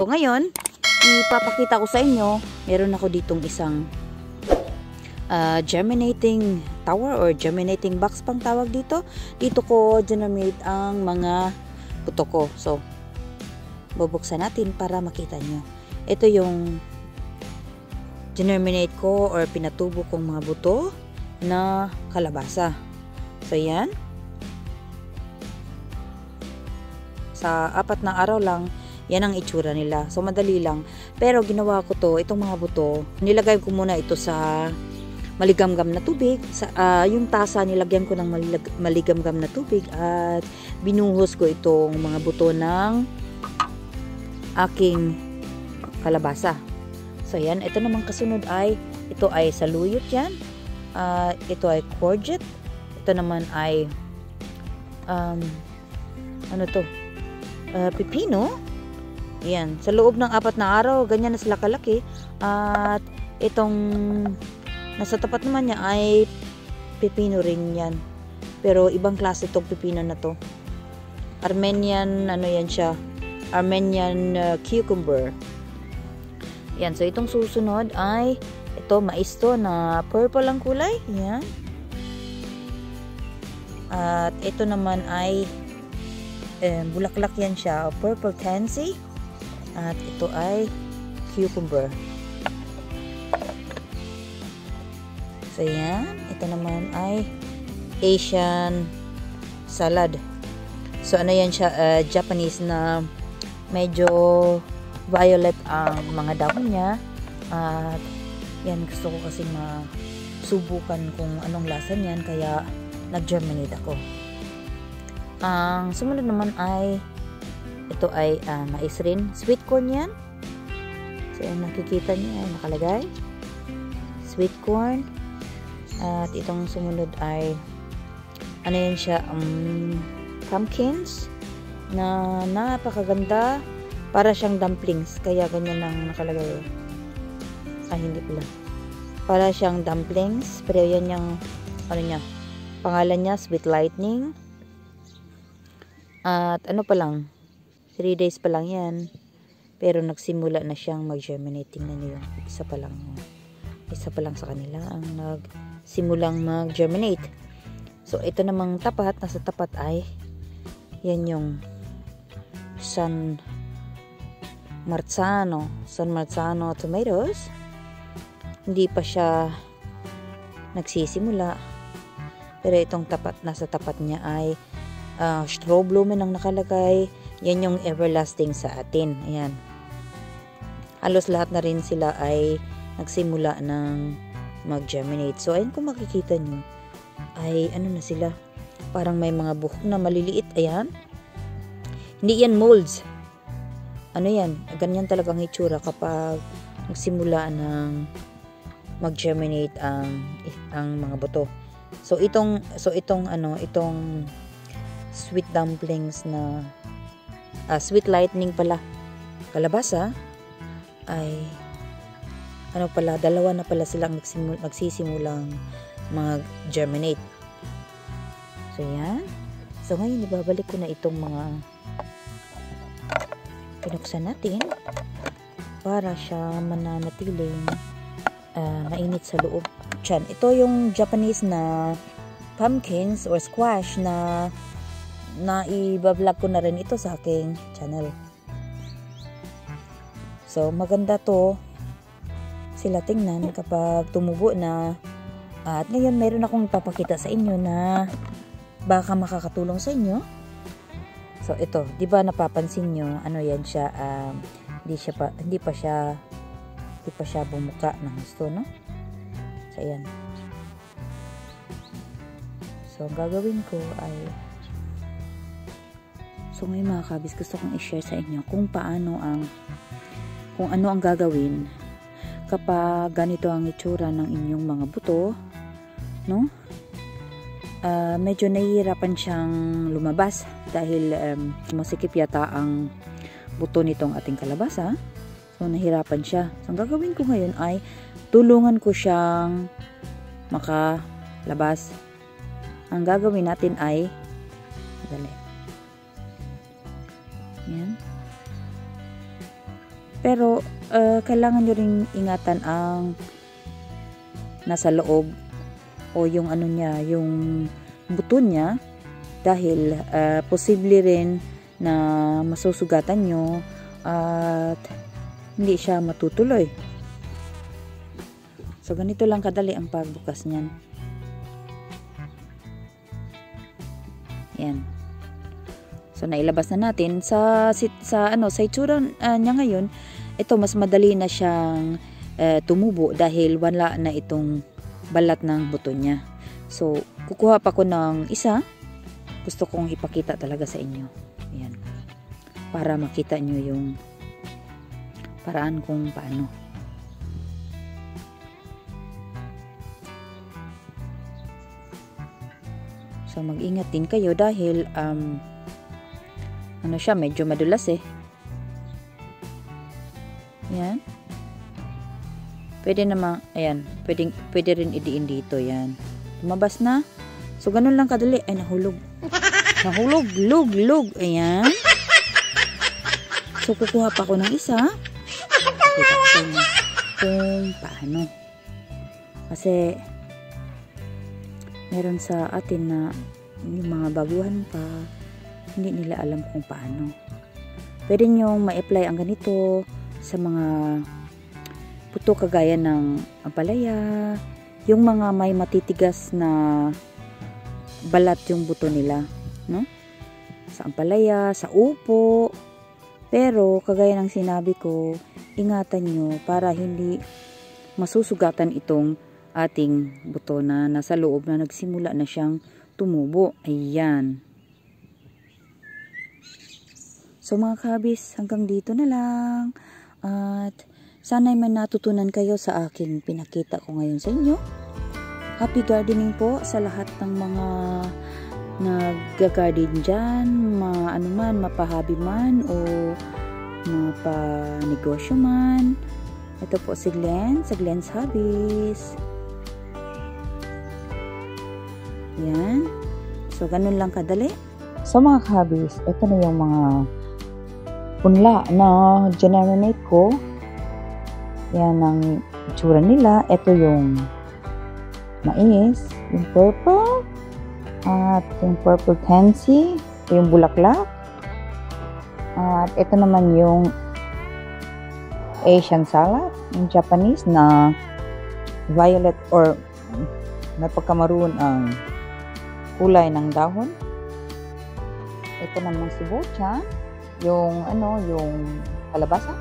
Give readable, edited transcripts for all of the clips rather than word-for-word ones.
So ngayon, ipapakita ko sa inyo, meron ako ditong isang germinating tower or germinating box pang tawag dito. Dito ko generate ang mga buto ko. So, bubuksan natin para makita nyo. Ito yung generminate ko or pinatubo kong mga buto na kalabasa. So, yan. Sa 4 na araw lang, yan ang itsura nila. So, madali lang. Pero, ginawa ko to, itong mga buto, nilagay ko muna ito sa maligamgam na tubig. Yung tasa, nilagyan ko ng maligamgam na tubig at binuhos ko itong mga buto ng aking kalabasa. So, yan. Ito naman kasunod ay, ito ay saluyot yan. Ito ay courgette. Ito naman ay, ano to? Pipino. Yan. Sa loob ng 4 na araw, ganyan na sila kalaki. At itong nasa tapat naman niya ay pipino rin yan. Pero ibang klase itong pipino na to. Armenian, ano yan siya? Armenian cucumber. Yan. So, itong susunod ay ito, mais to na purple ang kulay. Yan. At ito naman ay bulaklak yan siya. Purple tansy. At ito ay cucumber. So, yan. Ito naman ay Asian salad. So, ano yan siya? Japanese na medyo violet ang mga dahon niya. At yan, gusto ko kasi masubukan kung anong lasa niyan. Kaya, nag-germinate ako. Ang sumunod naman ay ito ay mais rin. Sweet corn yan. So, yan, nakikita niyo yan, nakalagay. Sweet corn. At itong sumunod ay ano yan siya, pumpkins na napakaganda. Para siyang dumplings. Kaya ganyan lang nakalagay. Hindi pala. Para siyang dumplings. Pero yan yung ano niya, pangalan niya, Sweet Lightning. At ano pa lang, 3 days pa lang yan. Pero nagsimula na siyang mag-germinate. Tingnan nyo yun. Isa pa lang sa kanila ang nagsimulang mag-germinate. So, ito namang tapat, nasa tapat ay yan yung San Marzano tomatoes. Hindi pa siya nagsisimula. Pero itong tapat, nasa tapat niya ay Strohblumen ang nakalagay. Yan yung everlasting sa atin. Ayan. Halos lahat na rin sila ay nagsimula ng mag-germinate. So, ayun kung makikita nyo, ay ano na sila. Parang may mga buhok na maliliit. Ayan. Hindi yan molds. Ano yan? Ganyan talagang hitsura kapag nagsimula ng mag-germinate ang mga buto. So, itong sweet dumplings na Sweet Lightning pala kalabasa ay ano pala, 2 na pala silang magsisimulang mag-germinate. So, yan. So, ngayon ibabalik ko na itong mga pinuksan natin para siya mananatiling mainit sa loob. Diyan. Ito yung Japanese na pumpkins or squash na i-vlog ko na rin ito sa aking channel. So, maganda to sila tingnan kapag tumubo na. At ngayon, meron akong ipapakita sa inyo na baka makakatulong sa inyo. So, ito. Diba napapansin nyo, ano yan siya, hindi pa siya bumuka ng gusto, no? So, ayan. So, ang gagawin ko ay ngayon mga kabis, gusto kong i-share sa inyo kung ano ang gagawin kapag ganito ang itsura ng inyong mga buto, no? Medyo nahihirapan siyang lumabas dahil masikip yata ang buto nitong ating kalabasa. So, nahirapan siya. So, ang gagawin ko ngayon ay tulungan ko siyang makalabas. Ang gagawin natin ay yan. Pero kailangan nyo ring ingatan ang nasa loob o yung ano niya, yung buto niya, dahil posible rin na masusugatan nyo at hindi siya matutuloy. So ganito lang kadali ang pagbukas niyan. Yan. So nailabas na natin sa itsura niya ngayon. Ito mas madali na siyang tumubo dahil wala na itong balat ng buto niya. So kukuha pa ko ng isa. Gusto kong ipakita talaga sa inyo. Ayan. Para makita nyo yung paraan kung paano. So mag-ingat din kayo dahil ano siya, medyo madulas eh. Yan. Pwede naman, ayan, pwede rin idiin dito, yan. Lumabas na. So ganun lang kadali. Ay, nahulog. Nahulog, lug. Ayan. So kukuha pa ko ng isa. Kita ko kung paano. Kasi meron sa atin na yung mga baguhan pa, hindi nila alam kung paano. Pwede nyong ma-apply ang ganito sa mga puto kagaya ng ampalaya, yung mga may matitigas na balat yung buto nila, no? Sa ampalaya, sa upo. Pero kagaya ng sinabi ko, ingatan nyo para hindi masusugatan itong ating buto na nasa loob na nagsimula na siyang tumubo. Ayan. So mga kabis, hanggang dito na lang. At sana'y may natutunan kayo sa aking pinakita ko ngayon sa inyo. Happy gardening po sa lahat ng mga nag-garden dyan. Ano man, mapahabi man o mapanegosyo man. Ito po si Glenn, sa Glenn's Hobbies. Yan. So, ganun lang kadali. So, mga hobbies, ito na yung mga punla na generate ko. Yan ang itsura nila. Ito yung mais, yung purple, at yung purple tansy, ito yung bulaklak. At ito naman yung Asian salad, yung Japanese na violet or may pagkamaroon ang kulay ng dahon. Ito naman si bocha, yung yung kalabasa.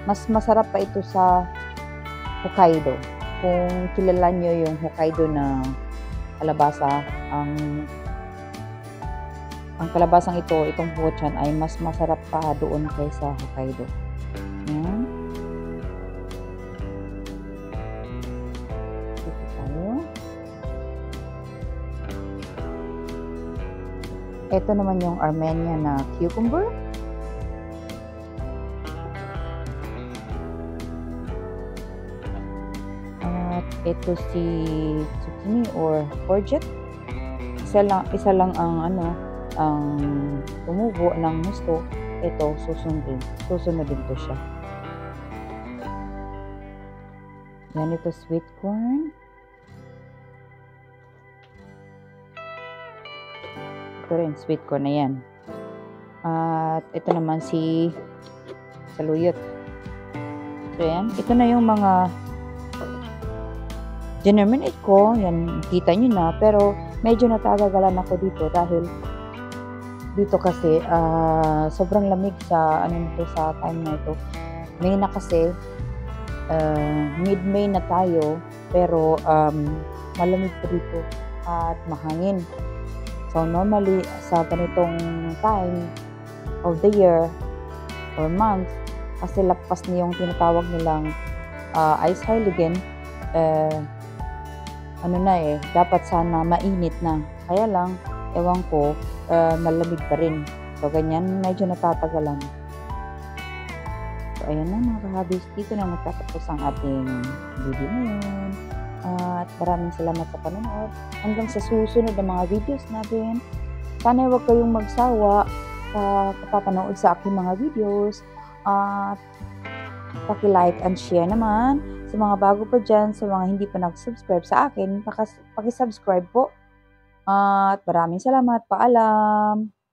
Mas masarap pa ito sa Hokkaido. Kung kilala nyo yung Hokkaido na kalabasa, ang kalabasang itong bochan ay mas masarap pa doon kaysa Hokkaido. Yan. Dito tayo. Ito naman yung Armenia na cucumber. At ito si zucchini or courgette. Isa lang ang ang tumubo ng gusto. Ito susunodin to siya. Yan, ito sweet corn. Ito rin, sweet corn na yan. At ito naman si saluyot. So yan, ito na yung mga generminate ko. Yan, kita nyo na. Pero medyo natagagalan ako dito dahil dito kasi sobrang lamig sa sa time na ito. May na kasi mid-May na tayo, pero malamig pa dito at mahangin. So normally sa ganitong time of the year or month, kasi lagpas na yung tinatawag nilang ice hurricane, dapat sana mainit na. Kaya lang, ewan ko, malamig pa rin. So ganyan, medyo natatagalan. So ayan na mga kahabis, dito na magtatapos ang ating video ngayon. At maraming salamat sa panonood. Hanggang sa susunod na mga videos natin. Sana huwag kayong magsawa sa kapapanood sa aking mga videos. At paki-like and share naman. Sa mga bago pa dyan, sa mga hindi pa nag-subscribe sa akin, paki-subscribe po. At maraming salamat. Paalam!